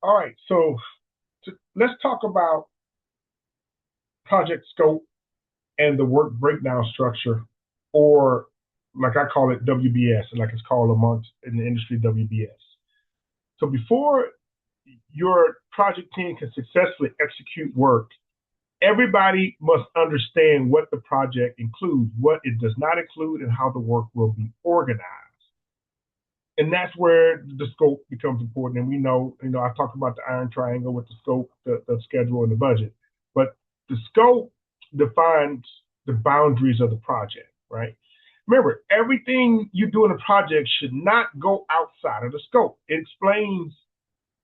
All right, so let's talk about project scope and the work breakdown structure, or like I call it WBS, and like it's called amongst in the industry WBS. So before your project team can successfully execute work, everybody must understand what the project includes, what it does not include, and how the work will be organized. And that's where the scope becomes important. And we know, I talked about the iron triangle with the scope, the schedule, and the budget. But the scope defines the boundaries of the project, right? Remember, everything you do in a project should not go outside of the scope. It explains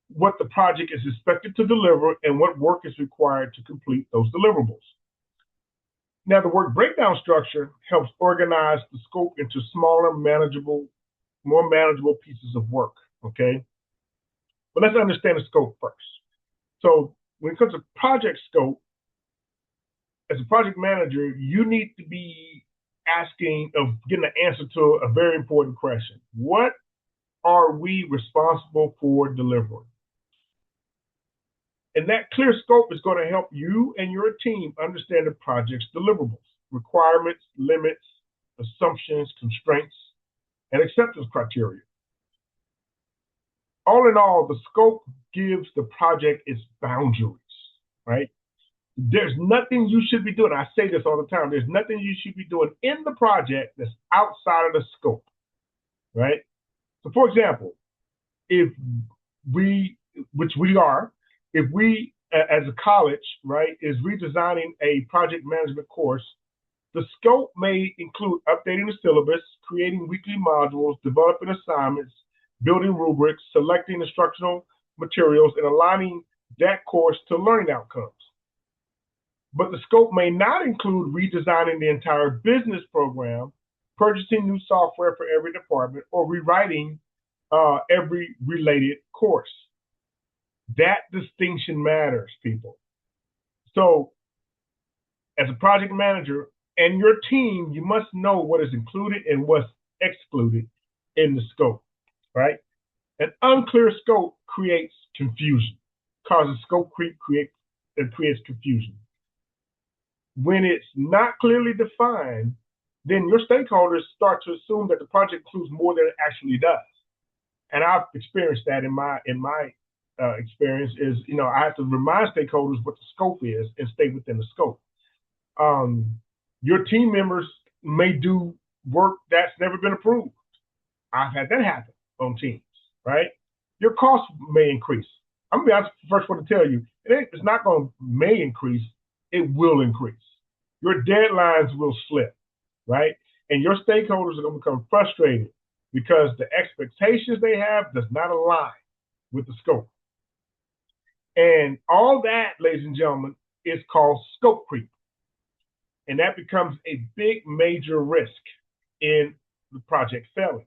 what the project is expected to deliver and what work is required to complete those deliverables. Now, the work breakdown structure helps organize the scope into smaller, more manageable pieces of work, okay? But let's understand the scope first. So when it comes to project scope, as a project manager, you need to be getting an answer to a very important question. What are we responsible for delivering? And that clear scope is going to help you and your team understand the project's deliverables, requirements, limits, assumptions, constraints, and acceptance criteria. All in all, the scope gives the project its boundaries, right? There's nothing you should be doing. I say this all the time. There's nothing you should be doing in the project that's outside of the scope, right? So, for example, if we, which we are, if we, as a college, right, is redesigning a project management course, the scope may include updating the syllabus, creating weekly modules, developing assignments, building rubrics, selecting instructional materials, and aligning that course to learning outcomes. But the scope may not include redesigning the entire business program, purchasing new software for every department, or rewriting every related course. That distinction matters, people. So, as a project manager and your team, you must know what is included and what's excluded in the scope, right? An unclear scope creates confusion, causes scope creep, creates confusion. When it's not clearly defined, then your stakeholders start to assume that the project includes more than it actually does. And I've experienced that in my experience is, I have to remind stakeholders what the scope is and stay within the scope. Your team members may do work that's never been approved. I've had that happen on teams, right? Your costs may increase. I'm gonna be honest, first one to tell you, it's not going to may increase, it will increase. Your deadlines will slip, right? And your stakeholders are going to become frustrated because the expectations they have does not align with the scope. And all that, ladies and gentlemen, is called scope creep. And that becomes a big major risk in the project failing.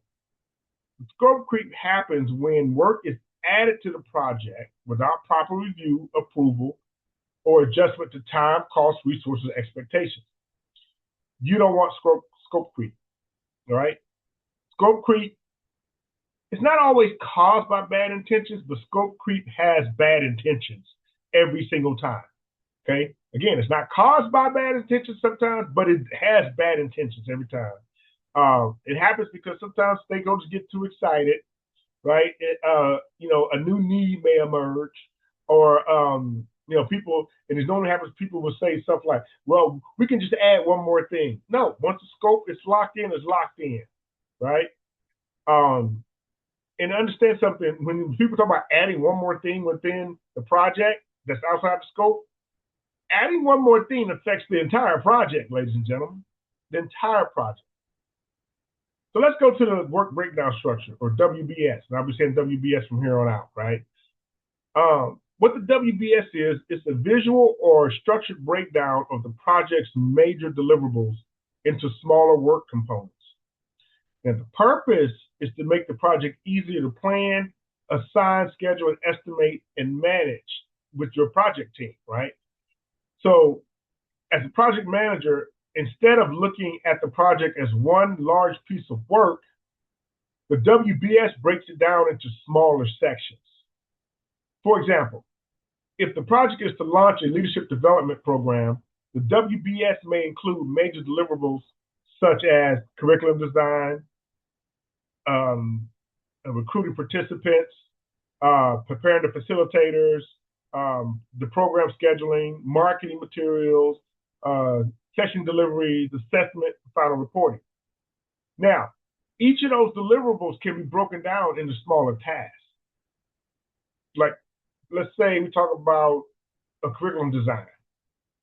Scope creep happens when work is added to the project without proper review, approval, or adjustment to time, cost, resources, expectations. You don't want scope creep, all right? Scope creep is not always caused by bad intentions, but scope creep has bad intentions every single time, okay? Again, it's not caused by bad intentions sometimes, but it has bad intentions every time. It happens because sometimes stakeholders get too excited, right? A new need may emerge, or people, and it normally happens, people will say stuff like, well, we can just add one more thing. No, once the scope is locked in, it's locked in, right? And understand something, when people talk about adding one more thing within the project that's outside the scope, adding one more thing affects the entire project, ladies and gentlemen, the entire project. So let's go to the work breakdown structure, or WBS. And I'll be saying WBS from here on out, right? What the WBS is, it's a visual or structured breakdown of the project's major deliverables into smaller work components. And the purpose is to make the project easier to plan, assign, schedule, and estimate, and manage with your project team, right? So as a project manager, instead of looking at the project as one large piece of work, the WBS breaks it down into smaller sections. For example, if the project is to launch a leadership development program, the WBS may include major deliverables such as curriculum design, recruiting participants, preparing the facilitators, the program scheduling, marketing materials, session deliveries, assessment, final reporting. Now, each of those deliverables can be broken down into smaller tasks. Like, let's say we talk about a curriculum design.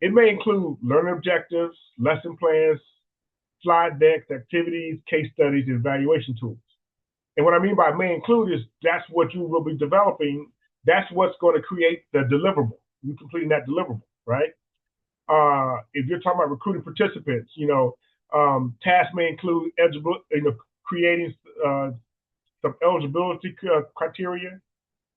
It may include learning objectives, lesson plans, slide decks, activities, case studies, and evaluation tools. And what I mean by may include is that's what you will be developing. That's what's going to create the deliverable. You completing that deliverable, right? If you're talking about recruiting participants, tasks may include creating some eligibility criteria,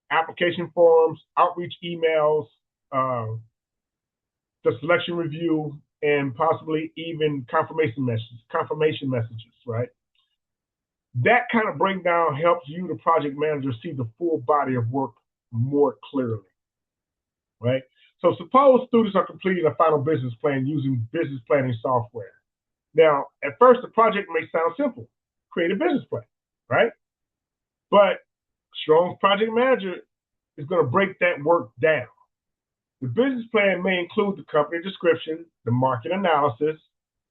application forms, outreach emails, the selection review, and possibly even confirmation messages, right? That kind of breakdown helps you, the project manager, see the full body of work more clearly, right? So suppose students are completing a final business plan using business planning software. Now, at first, the project may sound simple. Create a business plan, right? But strong project manager is going to break that work down. The business plan may include the company description, the market analysis,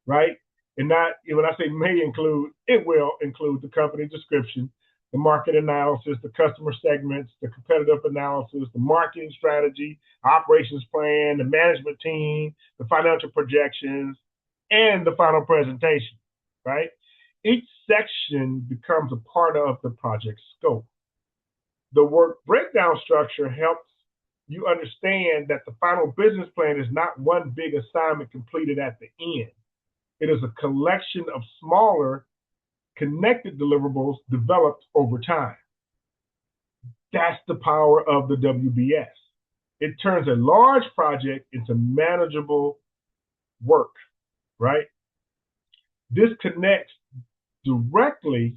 right? And not, when I say may include, it will include the company description, the market analysis, the customer segments, the competitive analysis, the marketing strategy, operations plan, the management team, the financial projections, and the final presentation, right? Each section becomes a part of the project scope. The work breakdown structure helps you understand that the final business plan is not one big assignment completed at the end. It is a collection of smaller, connected deliverables developed over time. That's the power of the WBS. It turns a large project into manageable work, right? This connects directly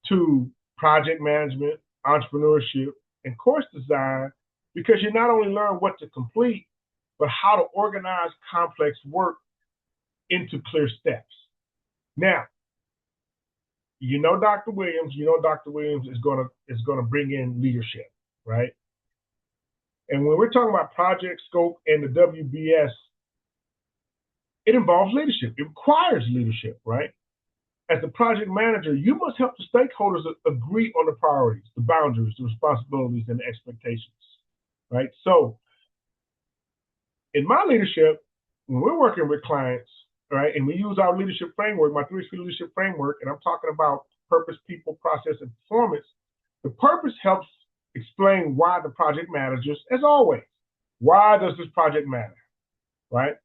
to project management, entrepreneurship, and course design, because you not only learn what to complete, but how to organize complex work into clear steps. Now, Dr. Williams is gonna bring in leadership, right? And when we're talking about project scope and the WBS, it involves leadership. It requires leadership, right? As the project manager, you must help the stakeholders agree on the priorities, the boundaries, the responsibilities, and the expectations, right? So in my leadership, when we're working with clients, right, and we use our leadership framework, my 3 leadership framework, and I'm talking about purpose, people, process, and performance, the purpose helps explain why the project managers, as always, why does this project matter, right?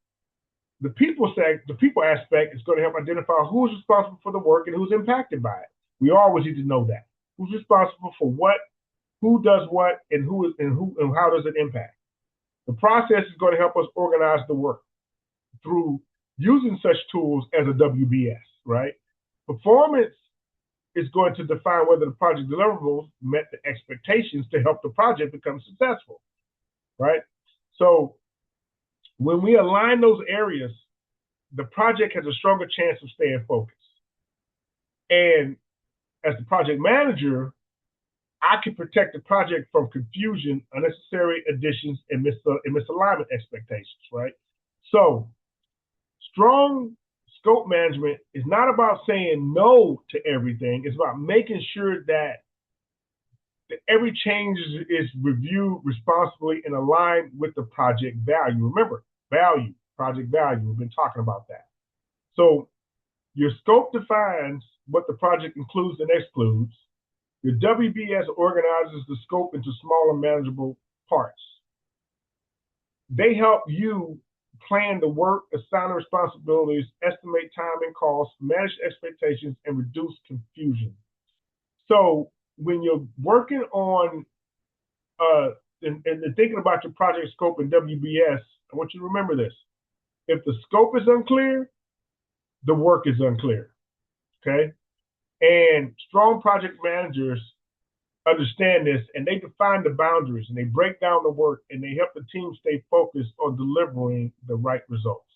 The people aspect is going to help identify who's responsible for the work and who's impacted by it. We always need to know that. Who's responsible for what, who does what, and how does it impact? The process is going to help us organize the work through using such tools as a WBS, right? Performance is going to define whether the project deliverables met the expectations to help the project become successful, right? So when we align those areas, the project has a stronger chance of staying focused. And as the project manager, I can protect the project from confusion, unnecessary additions, and misalignment expectations, right? So strong scope management is not about saying no to everything. It's about making sure that every change is reviewed responsibly and aligned with the project value. Remember, value, project value. We've been talking about that. So your scope defines what the project includes and excludes. Your WBS organizes the scope into smaller, manageable parts. They help you plan the work, assign responsibilities, estimate time and costs, manage expectations, and reduce confusion. So when you're working on and thinking about your project scope and WBS, I want you to remember this. If the scope is unclear, the work is unclear, okay? And strong project managers understand this, and they define the boundaries, and they break down the work, and they help the team stay focused on delivering the right results.